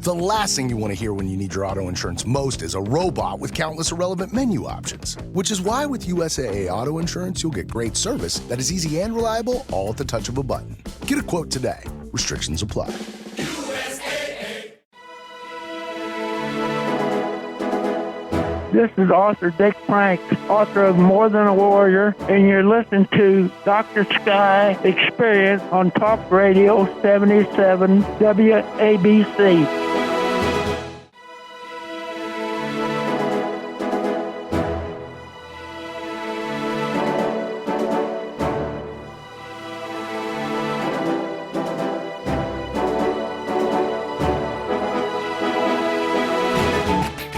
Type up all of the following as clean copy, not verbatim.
The last thing you want to hear when you need your auto insurance most is a robot with countless irrelevant menu options. Which is why with USAA Auto Insurance, you'll get great service that is easy and reliable, all at the touch of a button. Get a quote today. Restrictions apply. This is author Dick Frank, author of More Than a Warrior, and you're listening to Dr. Sky Experience on Talk Radio 77 WABC.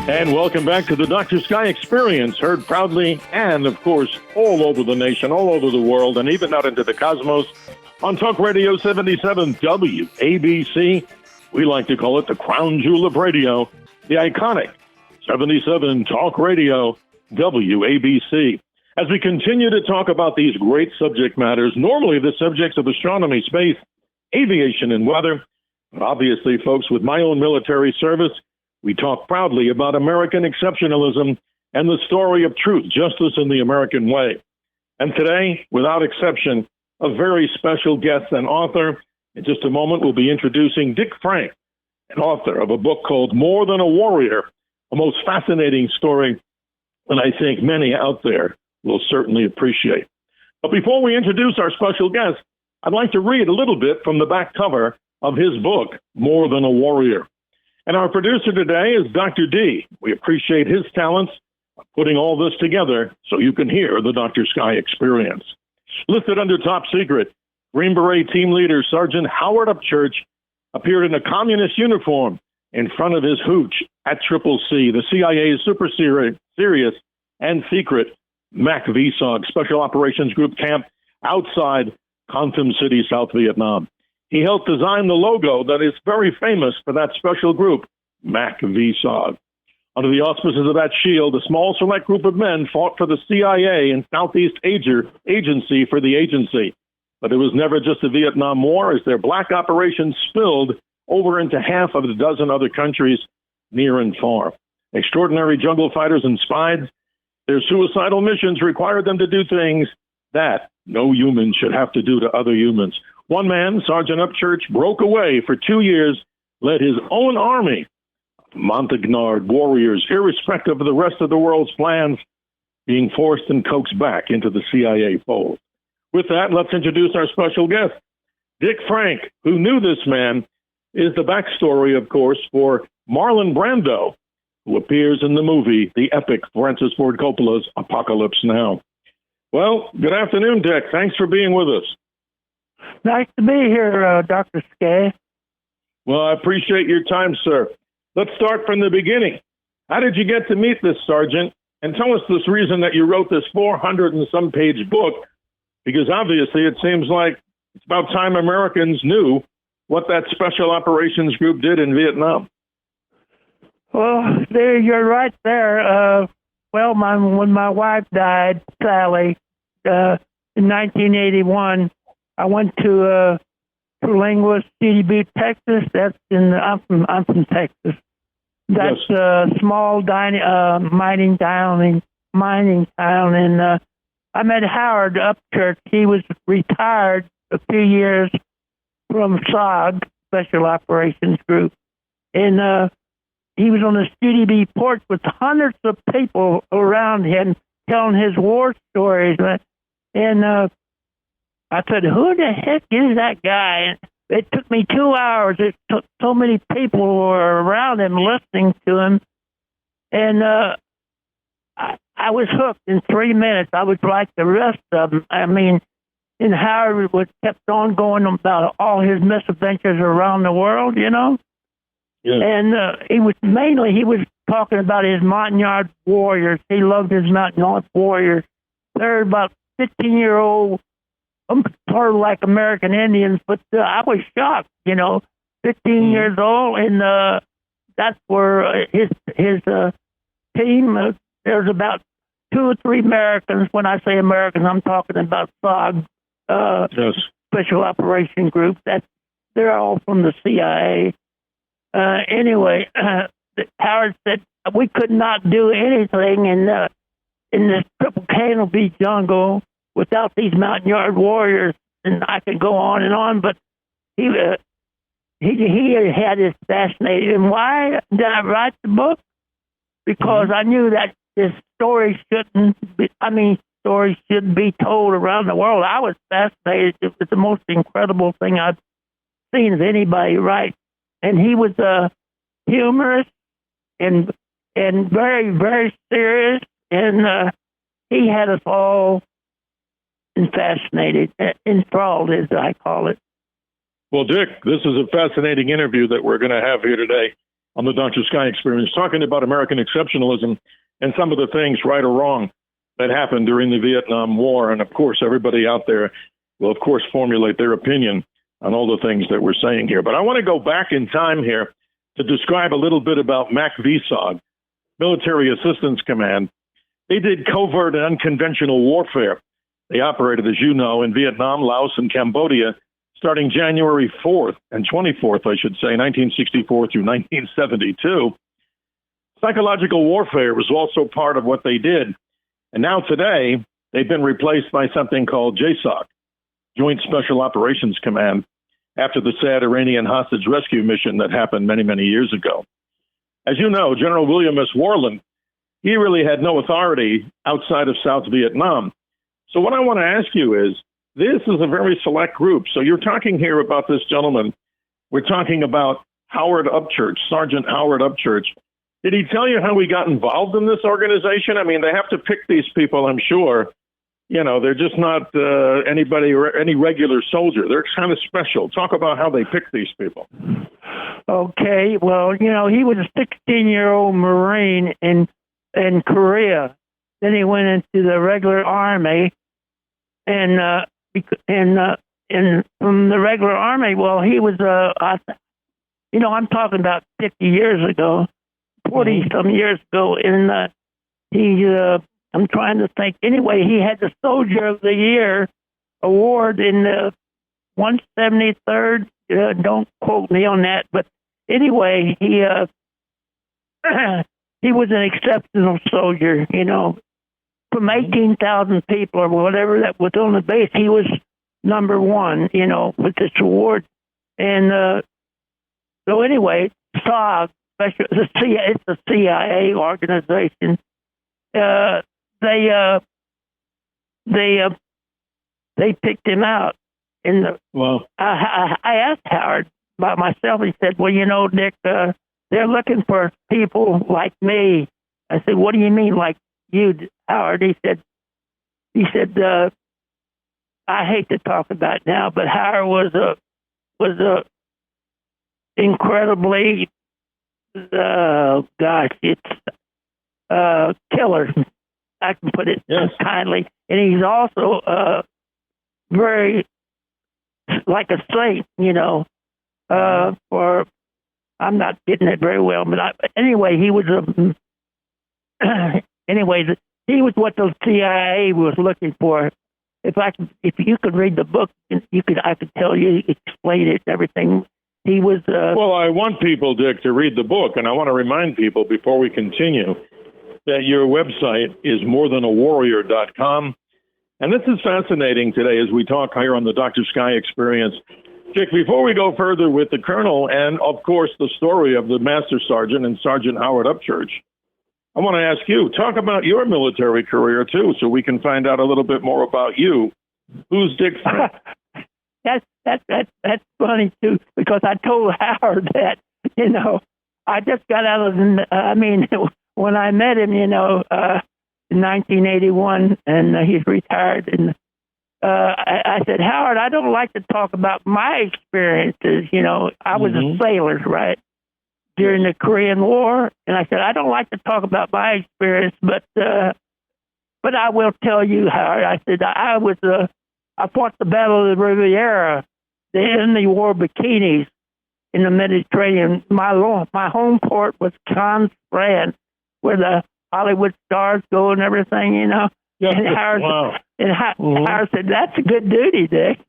And welcome back to the Dr. Sky Experience, heard proudly and, of course, all over the nation, all over the world, and even out into the cosmos on Talk Radio 77 WABC. We like to call it the crown jewel of radio, the iconic 77 Talk Radio WABC. As we continue to talk about these great subject matters, normally the subjects of astronomy, space, aviation, and weather, but obviously, folks, with my own military service, we talk proudly about American exceptionalism and the story of truth, justice, and the American way. And today, without exception, a very special guest and author. In just a moment, we'll be introducing Dick Frank, an author of a book called More Than a Warrior, a most fascinating story that I think many out there will certainly appreciate. But before we introduce our special guest, I'd like to read a little bit from the back cover of his book, More Than a Warrior. And our producer today is Dr. D. We appreciate his talents of putting all this together so you can hear the Dr. Sky Experience. Listed under top secret, Green Beret team leader Sergeant Howard Upchurch appeared in a communist uniform in front of his hooch at Triple C, the CIA's super serious and secret MAC VSOG Special Operations Group camp outside Contum City, South Vietnam. He helped design the logo that is very famous for that special group, MAC VSOG. Under the auspices of that shield, a small select group of men fought for the CIA and Southeast Agency for the agency. But it was never just the Vietnam War, as their black operations spilled over into half of a dozen other countries near and far. Extraordinary jungle fighters and spies, their suicidal missions required them to do things that no human should have to do to other humans. One man, Sergeant Upchurch, broke away for 2 years, led his own army of Montagnard warriors, irrespective of the rest of the world's plans, being forced and coaxed back into the CIA fold. With that, let's introduce our special guest. Dick Frank, who knew this man, is the backstory, of course, for Marlon Brando, who appears in the movie, the epic Francis Ford Coppola's Apocalypse Now. Well, good afternoon, Dick. Thanks for being with us. Nice to be here, Dr. Skay. Well, I appreciate your time, sir. Let's start from the beginning. How did you get to meet this sergeant? And tell us this reason that you wrote this 400 and some page book, because obviously it seems like it's about time Americans knew what that Special Operations Group did in Vietnam. Well, there, you're right there. When my wife died, Sally, in 1981, I went to Linguist, City Butte, Texas. I'm from Texas. That's Yes. a small mining town, and I met Howard Upchurch. He was retired a few years from SOG, Special Operations Group, and he was on the Studio B porch with hundreds of people around him telling his war stories, and I said, who the heck is that guy? It took me 2 hours. It took so many people were around him listening to him. And I was hooked in 3 minutes. I was like the rest of them. I mean, and Howard kept on going about all his misadventures around the world, you know? Yeah. And he was talking about his Montagnard warriors. He loved his Montagnard warriors. They're about 15-year-old, sort of like American Indians, but I was shocked, 15 years old, and that's where his team, there's about 2 or 3 Americans. When I say Americans, I'm talking about SOG, Yes. Special Operation Group. They're all from the CIA. anyway, Howard said we could not do anything in this triple canopy jungle without these Montagnard warriors, and I could go on and on, but he had this fascinating. And why did I write the book? Because I knew that this story stories should be told around the world. I was fascinated. It was the most incredible thing I've seen of anybody write. And he was humorous and very, very serious, and he had us all fascinated, enthralled, as I call it. Well, Dick, this is a fascinating interview that we're going to have here today on the Dr. Sky Experience, talking about American exceptionalism and some of the things, right or wrong, that happened during the Vietnam War. And, of course, everybody out there will, of course, formulate their opinion on all the things that we're saying here. But I want to go back in time here to describe a little bit about MACVSOG, Military Assistance Command. They did covert and unconventional warfare. They operated, as you know, in Vietnam, Laos, and Cambodia, starting January 4th and 24th, I should say, 1964 through 1972. Psychological warfare was also part of what they did. And now today, they've been replaced by something called JSOC, Joint Special Operations Command, after the sad Iranian hostage rescue mission that happened many, many years ago. As you know, General William S. Worland, he really had no authority outside of South Vietnam. So what I want to ask you is, this is a very select group. So you're talking here about this gentleman. We're talking about Howard Upchurch, Sergeant Howard Upchurch. Did he tell you how he got involved in this organization? I mean, they have to pick these people, I'm sure. You know, they're just not any regular soldier. They're kind of special. Talk about how they pick these people. Okay, well, you know, he was a 16-year-old Marine in Korea. Then he went into the regular Army, and from the regular Army, well, he was I'm talking about 50 years ago, 40 some years ago, and I'm trying to think. Anyway, he had the Soldier of the Year award in the 173rd. Don't quote me on that, but anyway, he was an exceptional soldier. You know, from 18,000 people or whatever that was on the base, he was number one. You know, with this award, and so anyway, SOG, it's a CIA organization. They picked him out. I asked Howard about myself. He said, "Well, you know, Dick, they're looking for people like me." I said, "What do you mean, like you, Howard?" He said, "I hate to talk about it now, but Howard was a incredibly, killer. I can put it kindly. And he's also very like a saint, you know. Or I'm not getting it very well, but anyway, he was he was what the CIA was looking for. If you could read the book, I could tell you, explain it, everything. He was. Well, I want people, Dick, to read the book, and I want to remind people before we continue that your website is morethan-a-warrior.com. And this is fascinating today as we talk here on the Dr. Sky Experience. Dick, before we go further with the Colonel and, of course, the story of the Master Sergeant and Sergeant Howard Upchurch, I want to ask you, talk about your military career, too, so we can find out a little bit more about you. Who's Dick Frank? That's funny, too, because I told Howard that, you know, I just got out of, when I met him, you know, in 1981, and he's retired, and I said, Howard, I don't like to talk about my experiences. You know, I was a sailor, right, during the Korean War, and I said, I don't like to talk about my experience, but I will tell you, Howard. I said, I fought the Battle of the Riviera. The enemy wore bikinis in the Mediterranean. My home port was Cannes, France, where the Hollywood stars go and everything, you know. Yeah. And Howard said, that's a good duty, Dick.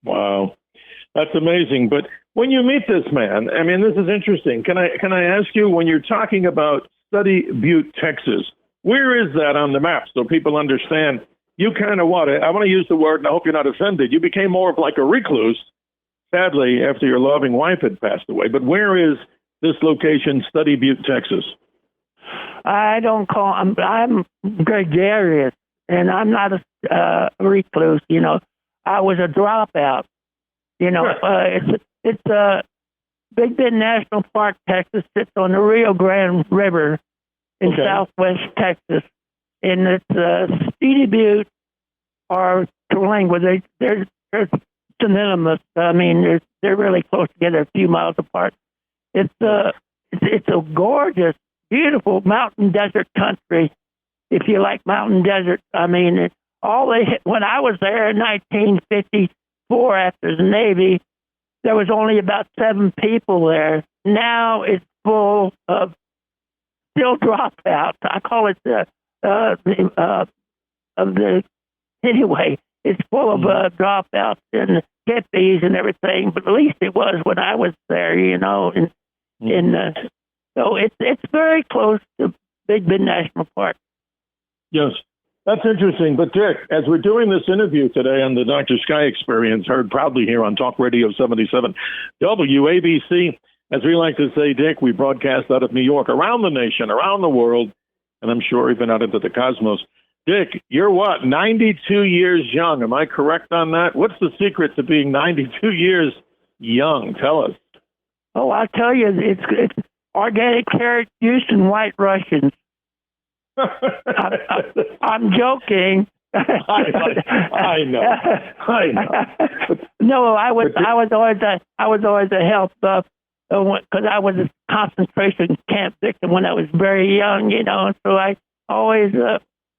Wow. That's amazing. But When you meet this man, I mean, this is interesting. Can I ask you, when you're talking about Study Butte, Texas, where is that on the map so people understand? You kind of I want to use the word, and I hope you're not offended. You became more of like a recluse, sadly, after your loving wife had passed away. But where is this location, Study Butte, Texas? I'm gregarious, and I'm not a recluse. You know, I was a dropout. You know, it's Big Bend National Park, Texas, sits on the Rio Grande River in southwest Texas, and it's Study Butte or Terlingua. They're synonymous. I mean, they're really close together, a few miles apart. It's a gorgeous, beautiful mountain desert country. If you like mountain desert, I mean, when I was there in 1954 after the Navy, there was only about 7 people there. Now it's full of still dropouts. I call it anyway. It's full of dropouts and hippies and everything. But at least it was when I was there, you know. So it's very close to Big Bend National Park. Yes. That's interesting. But, Dick, as we're doing this interview today on the Dr. Sky Experience, heard proudly here on Talk Radio 77 WABC, as we like to say, Dick, we broadcast out of New York, around the nation, around the world, and I'm sure even out into the cosmos. Dick, you're what, 92 years young. Am I correct on that? What's the secret to being 92 years young? Tell us. Oh, I'll tell you, it's organic carrot juice and White Russians. I'm joking. I know. No, I was always a help buff because I was a concentration camp victim when I was very young, you know. So I always,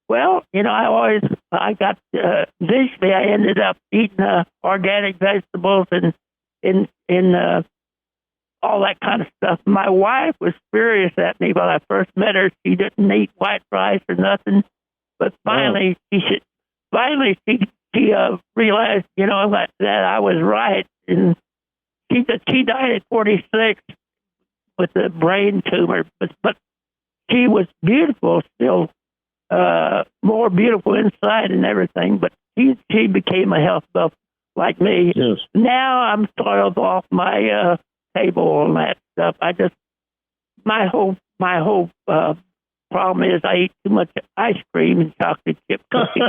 I got eventually I ended up eating organic vegetables and in all that kind of stuff. My wife was furious at me when I first met her. She didn't eat white rice or nothing. But finally, she realized, you know, that I was right. And she died at 46 with a brain tumor. But she was beautiful, still more beautiful inside and everything. But she became a health buff like me. Yes. Now I'm soiled off my table and that stuff. My whole problem is I eat too much ice cream and chocolate chip cookies.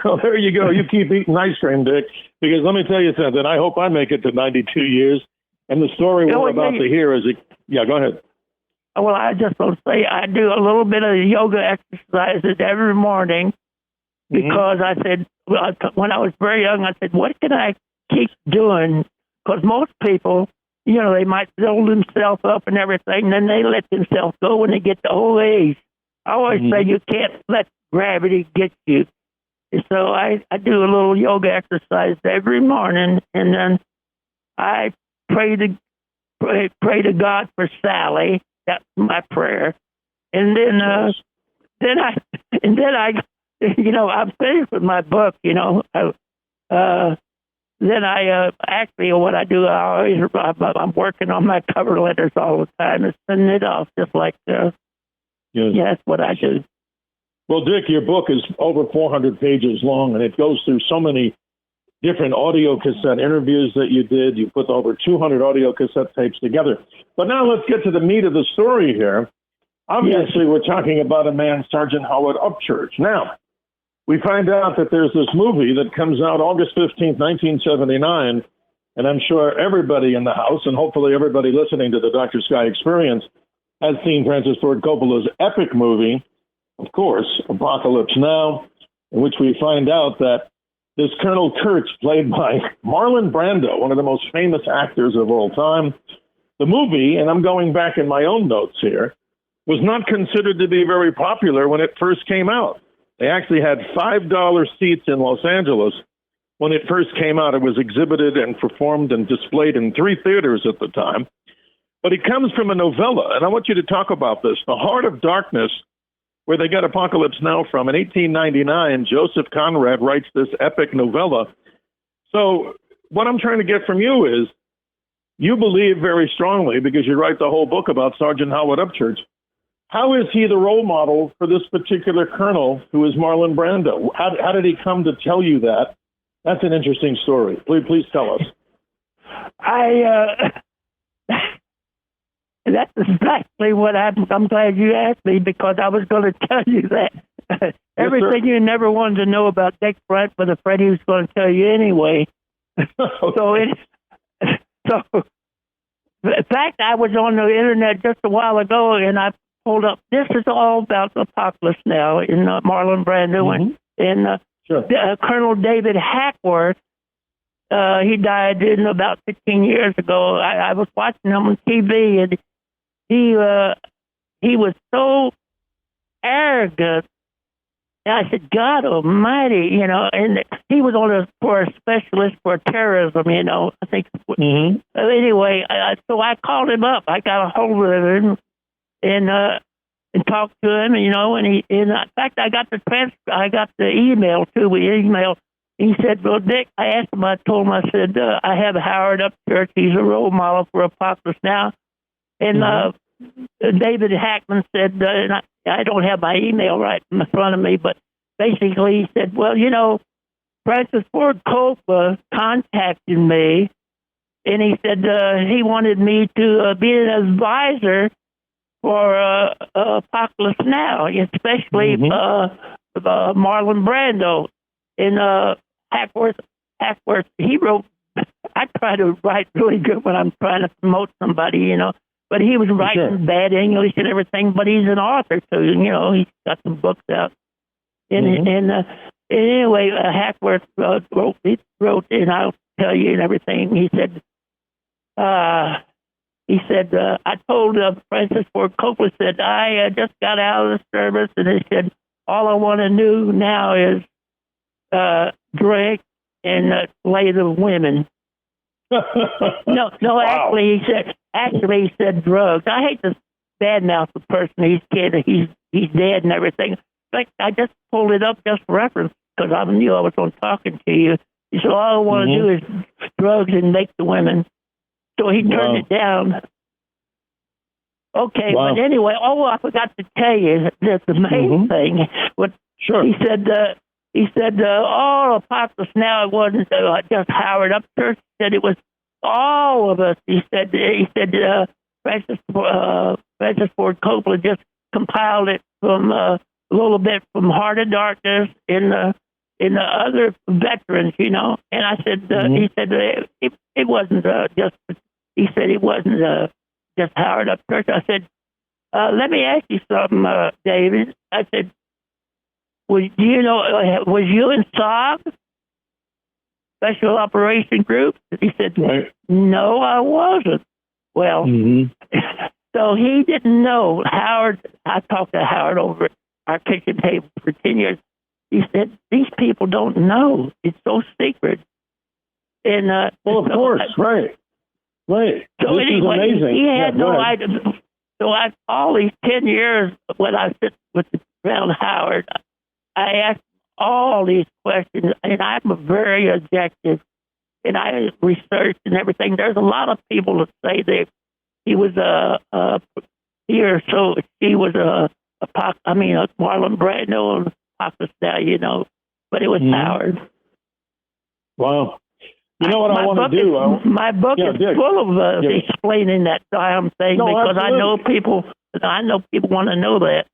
Well, there you go. You keep eating ice cream, Dick, because let me tell you something. I hope I make it to 92 years. And the story we're about to hear is, go ahead. Well, I just want to say I do a little bit of yoga exercises every morning because I said, when I was very young, I said, what can I keep doing? Because most people, you know, they might build themselves up and everything, and then they let themselves go when they get to old age. I always say you can't let gravity get you. And so I do a little yoga exercise every morning, and then I pray to God for Sally. That's my prayer. And then I you know, I'm finished with my book, you know. Then I actually, what I do, I'm working on my cover letters all the time and sending it off just like, yes. Yeah, that's what I do. Well, Dick, your book is over 400 pages long, and it goes through so many different audio cassette interviews that you did. You put over 200 audio cassette tapes together. But now let's get to the meat of the story here. Obviously, we're talking about a man, Sergeant Howard Upchurch. Now, we find out that there's this movie that comes out August 15th, 1979, and I'm sure everybody in the house, and hopefully everybody listening to the Dr. Sky Experience, has seen Francis Ford Coppola's epic movie, of course, Apocalypse Now, in which we find out that this Colonel Kurtz, played by Marlon Brando, one of the most famous actors of all time, the movie, and I'm going back in my own notes here, was not considered to be very popular when it first came out. They actually had $5 seats in Los Angeles. When it first came out, it was exhibited and performed and displayed in 3 theaters at the time. But it comes from a novella, and I want you to talk about this, The Heart of Darkness, where they got Apocalypse Now from. In 1899, Joseph Conrad writes this epic novella. So what I'm trying to get from you is, you believe very strongly, because you write the whole book about Sergeant Howard Upchurch. How is he the role model for this particular colonel who is Marlon Brando? How did he come to tell you that? That's an interesting story. Please tell us. That's exactly what I'm glad you asked me, because I was going to tell you that. Everything you never wanted to know about Dick Brent, but afraid he was going to tell you anyway. So, in fact, I was on the internet just a while ago, and I pulled up. This is all about the Apocalypse Now in Marlon Brando and Colonel David Hackworth. He died in about 15 years ago. I was watching him on TV, and he was so arrogant. And I said, God Almighty, and he was for a specialist for terrorism, I think. Anyway, so I called him up. I got a hold of him and talked to him, and in fact, I got the email too. We emailed. He said, well, Dick, I asked him, I told him, I said, I have Howard Upchurch. He's a role model for Apocalypse Now. And David Hackman said, and I don't have my email right in front of me, but basically he said, well, Francis Ford Coppola contacted me, and he said he wanted me to be an advisor for Apocalypse Now, especially Marlon Brando. And Hackworth, he wrote, I try to write really good when I'm trying to promote somebody, but he was writing bad English and everything, but he's an author, so, he's got some books out. And anyway, Hackworth wrote, and I'll tell you and everything. He said, I told Francis Ford Coppola, said, I just got out of the service, and he said, all I want to do now is drink and lay the women. No, wow. Actually, he said drugs. I hate to badmouth the person. He's dead and everything. But I just pulled it up just for reference because I knew I was on talking to you. He said, all I want to do is drugs and make the women. So he turned it down. Okay, but anyway, I forgot to tell you that the main thing. He said, Apocalypse Now, it wasn't just Howard Upchurch. He said it was all of us. He said Francis Ford Coppola just compiled it from a little bit from Heart of Darkness in the other veterans, And I said, he said it wasn't just. He said it wasn't just Howard Upchurch. I said, let me ask you something, David. I said, was you in SOG, Special Operation Group? He said, no, I wasn't. Well, so he didn't know. Howard, I talked to Howard over at our kitchen table for 10 years. He said, these people don't know. It's so secret. And well, of course, right. So this anyway, is amazing. He had no idea. So all these 10 years when I sit around Howard, I asked all these questions, and I'm very objective, and I researched and everything. There's a lot of people that say that he was she was Marlon Brando and Apocalypse Now, but it was Howard. Wow. You know what I want to do? My book is full of explaining that damn thing because absolutely. I know people want to know that.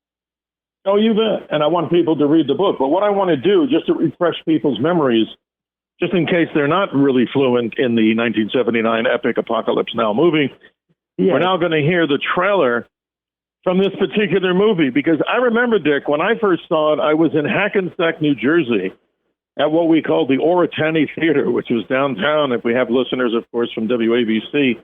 Oh, you bet. And I want people to read the book. But what I want to do, just to refresh people's memories, just in case they're not really fluent in the 1979 epic Apocalypse Now movie, we're now going to hear the trailer from this particular movie. Because I remember, Dick, when I first saw it, I was in Hackensack, New Jersey, at what we called the Oritani Theater, which was downtown. If we have listeners, of course, from WABC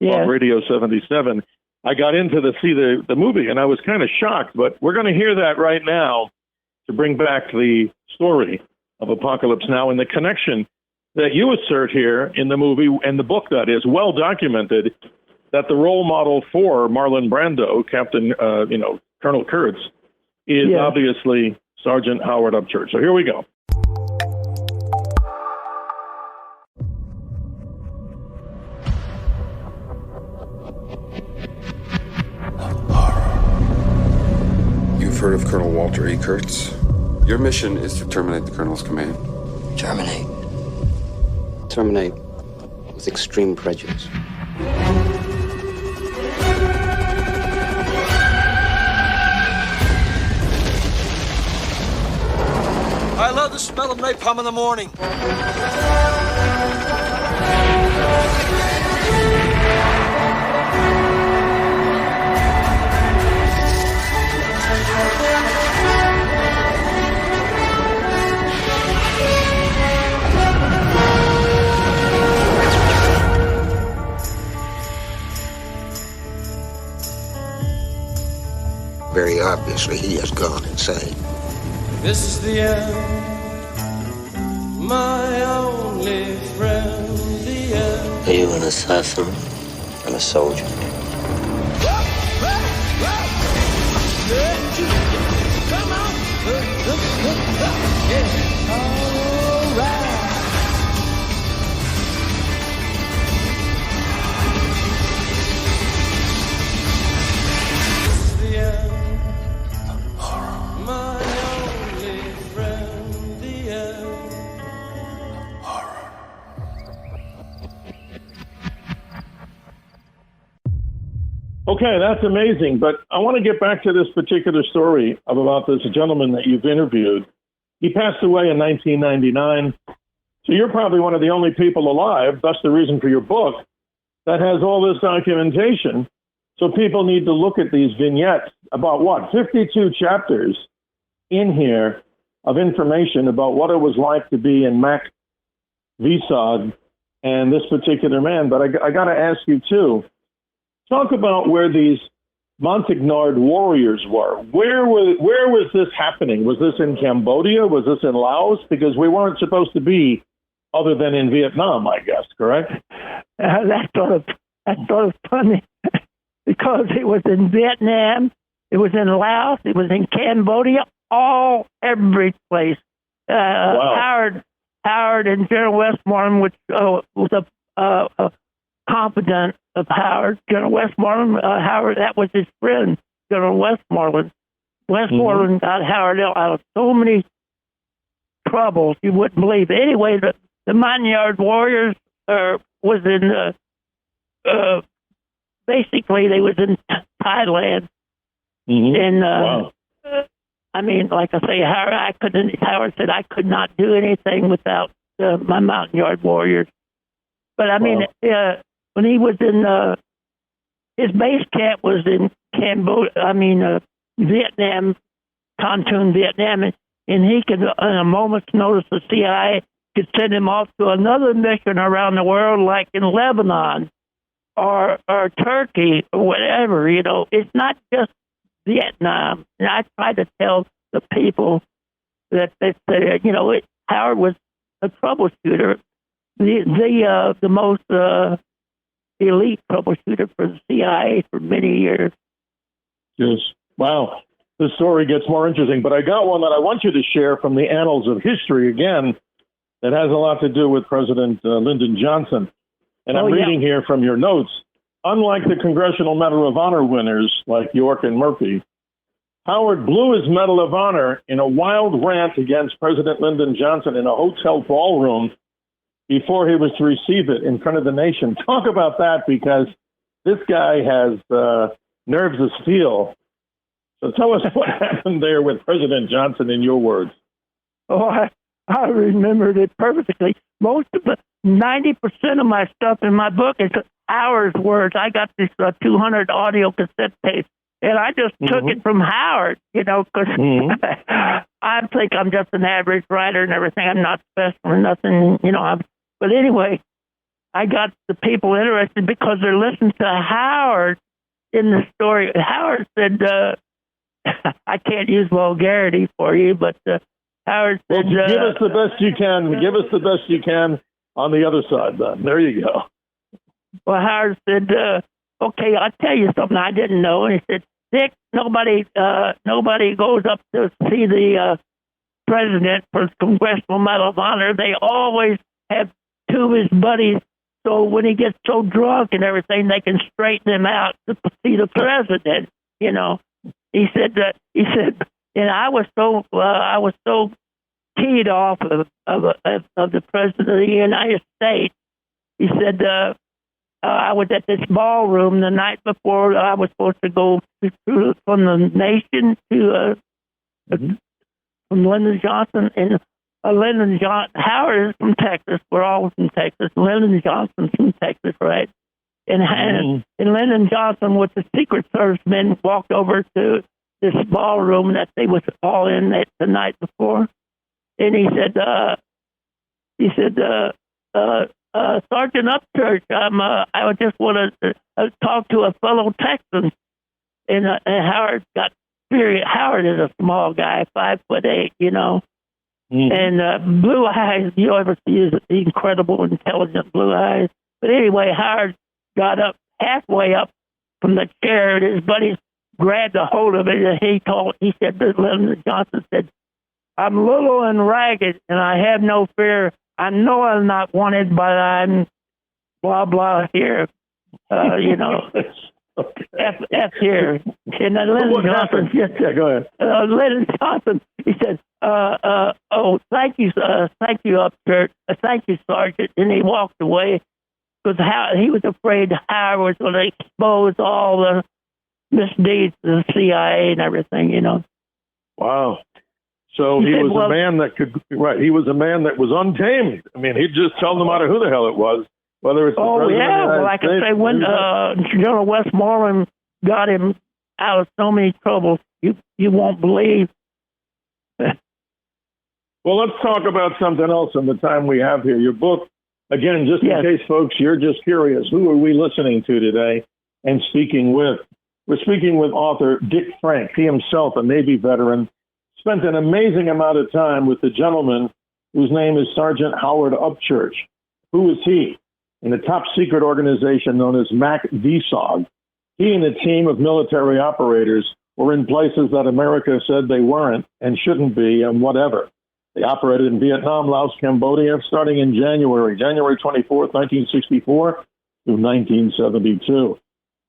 on Radio 77. I got in to see the movie, and I was kind of shocked. But we're going to hear that right now to bring back the story of Apocalypse Now and the connection that you assert here in the movie and the book that is well documented, that the role model for Marlon Brando, Captain, Colonel Kurtz, is obviously Sergeant Howard Upchurch. So here we go. heard of Colonel Walter E. Kurtz? Your mission is to terminate the Colonel's command. Terminate. Terminate with extreme prejudice. I love the smell of napalm in the morning. Very obviously, he has gone insane. This is the end, my only friend, the end. Are you an assassin? I'm a soldier. Come on! Yeah. All right. This is the end. My only friend, the end. Okay, that's amazing. But I want to get back to this particular story about this gentleman that you've interviewed. He passed away in 1999. So you're probably one of the only people alive, that's the reason for your book, that has all this documentation. So people need to look at these vignettes about 52 chapters in here of information about what it was like to be in Mac VSOG and this particular man. But I got to ask you, too, talk about where these Montagnard warriors were. Where was this happening? Was this in Cambodia? Was this in Laos? Because we weren't supposed to be other than in Vietnam, I guess, correct? That's sort of funny because it was in Vietnam, it was in Laos, it was in Cambodia, every place. Wow. Howard and General Westmoreland, which was a confidant of Howard. General Westmoreland, Howard, that was his friend, General Westmoreland. Westmoreland got Howard out of so many troubles you wouldn't believe. Anyway, the Montagnard warriors was in basically they was in Thailand, and Wow. I mean, like I say, Howard said I could not do anything without my Montagnard warriors. But I mean, when he was in his base camp was in Cambodia. Vietnam, Kontum, Vietnam, and he could, in a moment's notice, the CIA could send him off to another mission around the world, like in Lebanon or Turkey or whatever. You know, it's not just Vietnam. And I try to tell the people that Howard was a troubleshooter, the most elite troubleshooter for the CIA for many years. Yes. Wow. The story gets more interesting, but I got one that I want you to share from the annals of history again that has a lot to do with President Lyndon Johnson. And I'm reading here from your notes. Unlike the Congressional Medal of Honor winners like York and Murphy, Howard blew his Medal of Honor in a wild rant against President Lyndon Johnson in a hotel ballroom before he was to receive it in front of the nation. Talk about that, because this guy has nerves of steel. So tell us what happened there with President Johnson in your words. Oh, I remembered it perfectly. Most of 90% of my stuff in my book is Howard's words. I got this 200 audio cassette tapes, and I just took it from Howard, because I think I'm just an average writer and everything. I'm not special or nothing, But anyway, I got the people interested because they're listening to Howard in the story. Howard said, I can't use vulgarity for you, but Howard said... Well, give us the best you can. Give us the best you can on the other side, then. There you go. Well, Howard said, okay, I'll tell you something I didn't know. And he said, Dick, nobody goes up to see the president for the Congressional Medal of Honor. They always have two of his buddies, so when he gets so drunk and everything, they can straighten him out to see the president, He said, And I was so keyed off of the President of the United States. He said, I was at this ballroom the night before I was supposed to go from the nation to from Lyndon Johnson. And Howard is from Texas. We're all from Texas. Lyndon Johnson's from Texas, right? And Lyndon Johnson, with the Secret Service men, walked over to this ballroom that they was all in the night before. And he said, Sergeant Upchurch, I would just want to talk to a fellow Texan. And Howard got serious. Howard is a small guy, 5'8", you know. And blue eyes, you ever see his incredible, intelligent blue eyes. But anyway, Howard got up halfway up from the chair, and his buddies grabbed a hold of it, and he said to Lyndon Johnson, said, I'm little and ragged, and I have no fear. I know I'm not wanted, but I'm blah, blah here. You know, F here. And then Lyndon Johnson, go ahead. Lyndon Johnson, he said, thank you, Upchurch. Thank you, Sergeant. And he walked away because he was afraid Howard was going to expose all the misdeeds of the CIA and everything, you know. Wow. So he was a man that could, right, he was a man that was untamed. I mean, he'd just tell no matter who the hell it was, whether it's the president of the United well, I can say when General Westmoreland got him out of so many troubles, you won't believe. Well, let's talk about something else in the time we have here. Your book, again, just in case, folks, you're just curious, who are we listening to today and speaking with? We're speaking with author Dick Frank. He himself, a Navy veteran, spent an amazing amount of time with the gentleman whose name is Sergeant Howard Upchurch. Who is he? In a top secret organization known as MAC-DSOG, he and a team of military operators were in places that America said they weren't and shouldn't be and whatever. They operated in Vietnam, Laos, Cambodia, starting in January 24th, 1964 through 1972.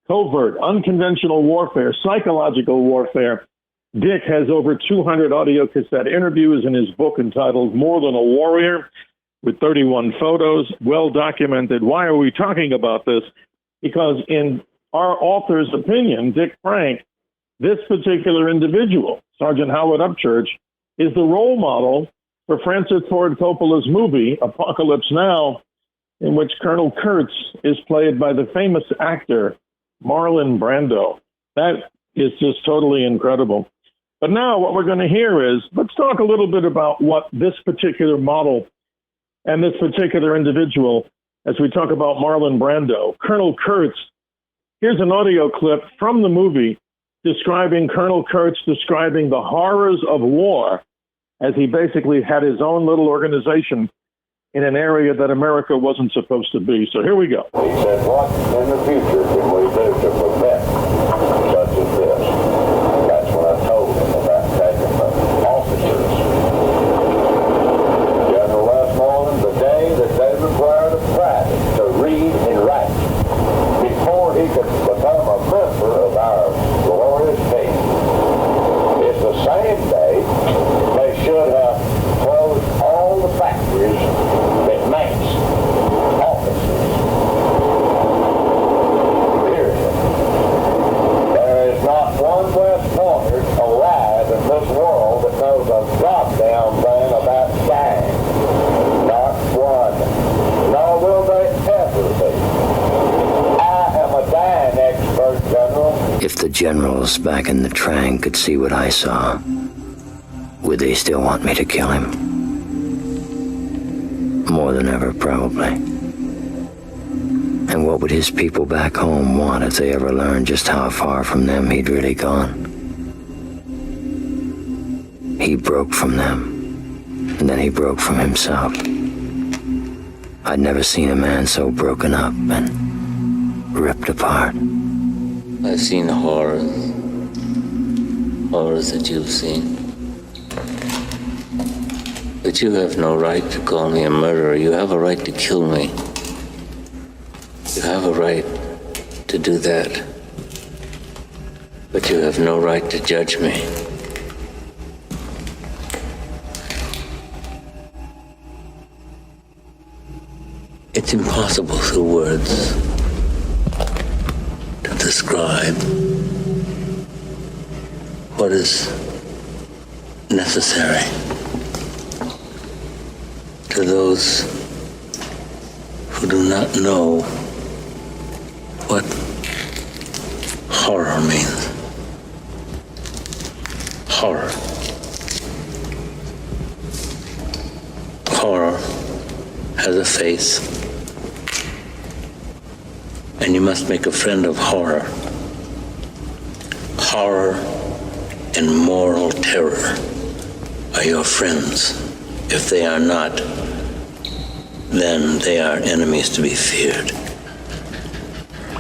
Covert, unconventional warfare, psychological warfare. Dick has over 200 audio cassette interviews in his book entitled More Than a Warrior, with 31 photos, well documented. Why are we talking about this? Because in our author's opinion, Dick Frank, this particular individual, Sergeant Howard Upchurch, is the role model for Francis Ford Coppola's movie, Apocalypse Now, in which Colonel Kurtz is played by the famous actor Marlon Brando. That is just totally incredible. But now what we're going to hear is, let's talk a little bit about what this particular model and this particular individual, as we talk about Marlon Brando, Colonel Kurtz. Here's an audio clip from the movie describing Colonel Kurtz, describing the horrors of war, as he basically had his own little organization in an area that America wasn't supposed to be. So here we go. He said, what in the future can we do to prevent such as this? That's what I told him about taking the officers. General Westmoreland, the day that they required a private to read and write before he could become a member of our glorious team, it's the same day they should have closed all the factories that makes officers. Period. There is not one West Pointer alive in this world that knows a goddamn thing about dying. Not one. Nor will they ever be. I am a dying expert, General. If the generals back in the Trang could see what I saw, would they still want me to kill him? More than ever, probably. And what would his people back home want if they ever learned just how far from them he'd really gone? He broke from them, and then he broke from himself. I'd never seen a man so broken up and ripped apart. I've seen horrors that you've seen. But you have no right to call me a murderer. You have a right to kill me. You have a right to do that. But you have no right to judge me. It's impossible through words to describe what is necessary to those who do not know what horror means. Horror. Horror has a face, and you must make a friend of horror. Horror and moral terror are your friends. If they are not, then they are enemies to be feared.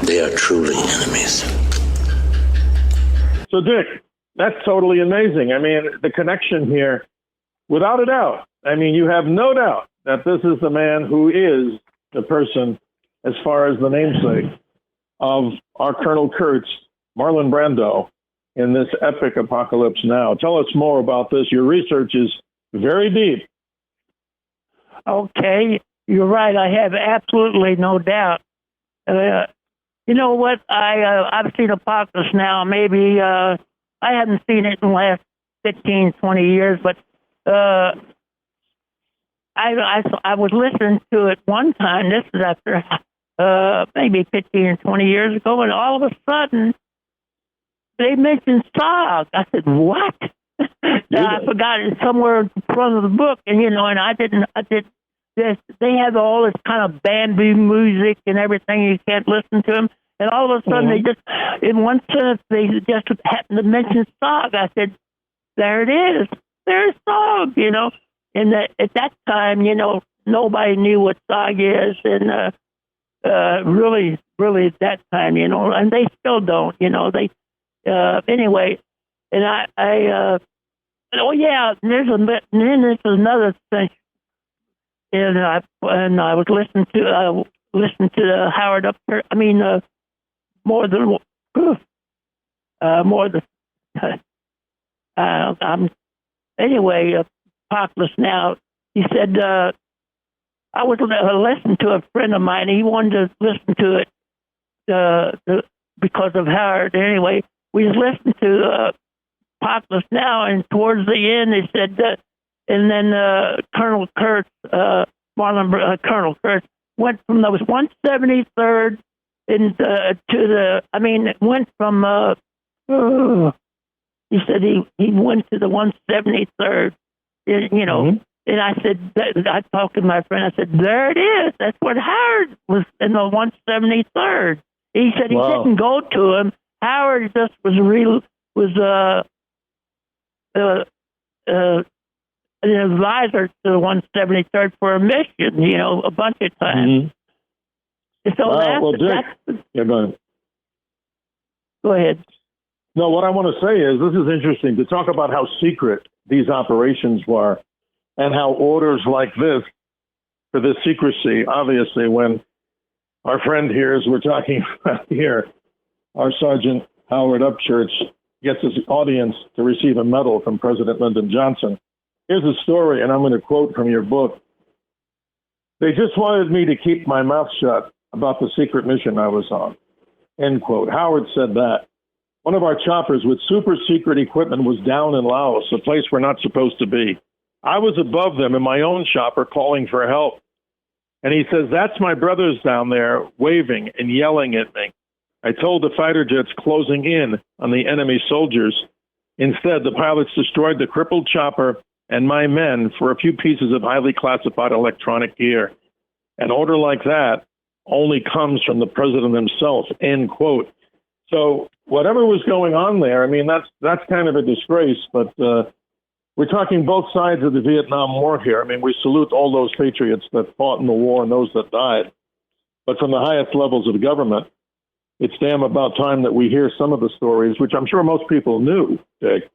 They are truly enemies. So, Dick, that's totally amazing. I mean, the connection here, without a doubt. I mean, you have no doubt that this is the man who is the person, as far as the namesake of our Colonel Kurtz, Marlon Brando, in this epic Apocalypse Now. Tell us more about this. Your research is very deep. Okay, you're right. I have absolutely no doubt. You know what? I've seen Apocalypse Now. Maybe I haven't seen it in the last 15, 20 years, but I was listening to it one time. This is after maybe 15 or 20 years ago, and all of a sudden they mentioned SOG. I said, "What?" I forgot it somewhere in front of the book, and and I did this. They have all this kind of bamboo music and everything. You can't listen to them, and all of a sudden they just, in one sentence, they just happened to mention SOG. I said, "There it is. There's SOG." And at that time, nobody knew what SOG is, and really at that time, and they still don't, they, anyway, and there's another thing, and I was listening to Howard Upchurch. I mean, anyway, Apocalypse Now. He said, I was listening to a friend of mine. He wanted to listen to it because of Howard. Anyway, we was listening to Apocalypse Now, and towards the end, they said, and then Colonel Kurtz, Colonel Kurtz, went from the 173rd went from, he said he went to the 173rd. And I said, I talked to my friend. I said, there it is. That's what Howard was in the 173rd. He said he didn't go to him. Howard just was an advisor to the 173rd for a mission, a bunch of times. So go ahead. Go ahead. No, what I want to say is this is interesting to talk about how secret these operations were and how orders like this, for this secrecy, obviously, when our friend here, as we're talking about here, our Sergeant Howard Upchurch gets his audience to receive a medal from President Lyndon Johnson. Here's a story, and I'm going to quote from your book. They just wanted me to keep my mouth shut about the secret mission I was on. End quote. Howard said that. One of our choppers with super secret equipment was down in Laos, a place we're not supposed to be. I was above them in my own chopper calling for help. And he says, that's my brothers down there waving and yelling at me. I told the fighter jets closing in on the enemy soldiers. Instead, the pilots destroyed the crippled chopper and my men for a few pieces of highly classified electronic gear. An order like that only comes from the president himself, end quote. So whatever was going on there, I mean, that's kind of a disgrace, but we're talking both sides of the Vietnam War here. I mean, we salute all those patriots that fought in the war and those that died. But from the highest levels of government, it's damn about time that we hear some of the stories, which I'm sure most people knew, Dick.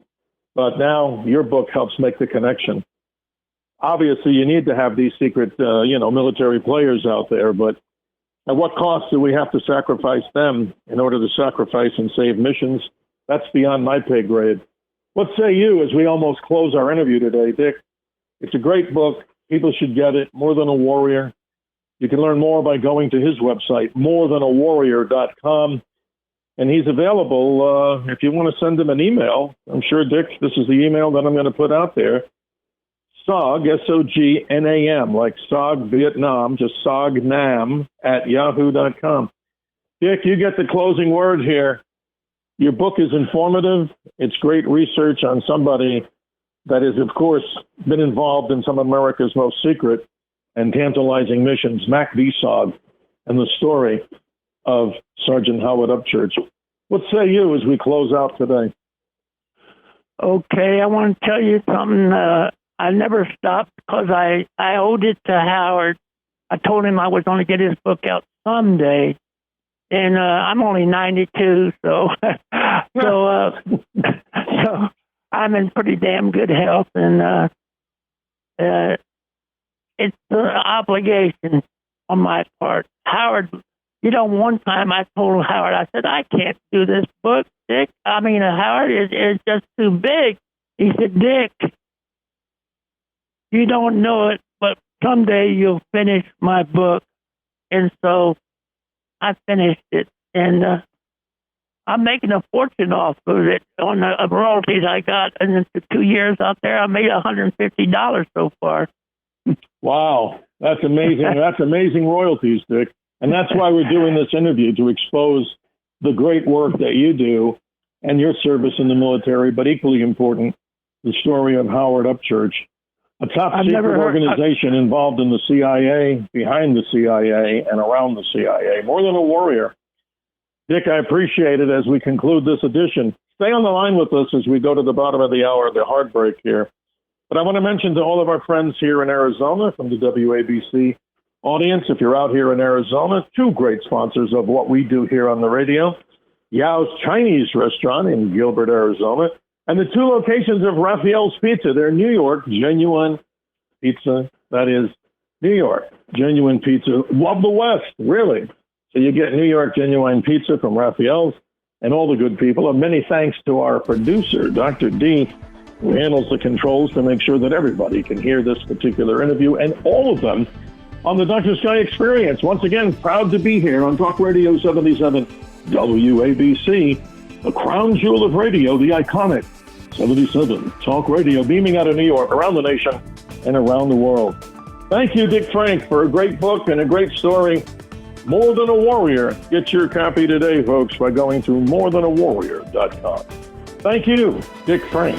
But now your book helps make the connection. Obviously, you need to have these secret, military players out there, but at what cost do we have to sacrifice them in order to sacrifice and save missions? That's beyond my pay grade. What say you as we almost close our interview today, Dick? It's a great book. People should get it. More Than a Warrior. You can learn more by going to his website, morethan-a-warrior.com. And he's available if you want to send him an email. I'm sure, Dick, this is the email that I'm going to put out there. SOG, SOGNAM, like SOG Vietnam, just SOGNAM at yahoo.com. Dick, you get the closing word here. Your book is informative. It's great research on somebody that has, of course, been involved in some of America's most secret and tantalizing missions, Mac VSOG, and the story of Sergeant Howard Upchurch. What say you as we close out today? Okay, I want to tell you something. I never stopped because I owed it to Howard. I told him I was going to get his book out someday, and I'm only 92, so so I'm in pretty damn good health, and it's an obligation on my part. Howard, one time I told Howard, I said, I can't do this book, Dick. Howard, it's just too big. He said, Dick, you don't know it, but someday you'll finish my book. And so I finished it. And I'm making a fortune off of it on the royalties I got. And in the 2 years out there, I made $150 so far. Wow. That's amazing. That's amazing royalties, Dick. And that's why we're doing this interview, to expose the great work that you do and your service in the military, but equally important, the story of Howard Upchurch, a top secret organization involved in the CIA, behind the CIA, and around the CIA. More than a warrior. Dick, I appreciate it as we conclude this edition. Stay on the line with us as we go to the bottom of the hour, the hard break here. But I want to mention to all of our friends here in Arizona from the WABC audience, if you're out here in Arizona, two great sponsors of what we do here on the radio, Yao's Chinese restaurant in Gilbert, Arizona, and the two locations of Raphael's Pizza. They're New York, genuine pizza. That is New York, genuine pizza of the West, really. So you get New York genuine pizza from Raphael's and all the good people. And many thanks to our producer, Dr. D, who handles the controls to make sure that everybody can hear this particular interview and all of them on the Dr. Sky Experience. Once again, proud to be here on Talk Radio 77 WABC, the crown jewel of radio, the iconic 77 Talk Radio, beaming out of New York, around the nation, and around the world. Thank you, Dick Frank, for a great book and a great story. More Than a Warrior. Get your copy today, folks, by going to morethan-a-warrior.com. Thank you, Dick Frank.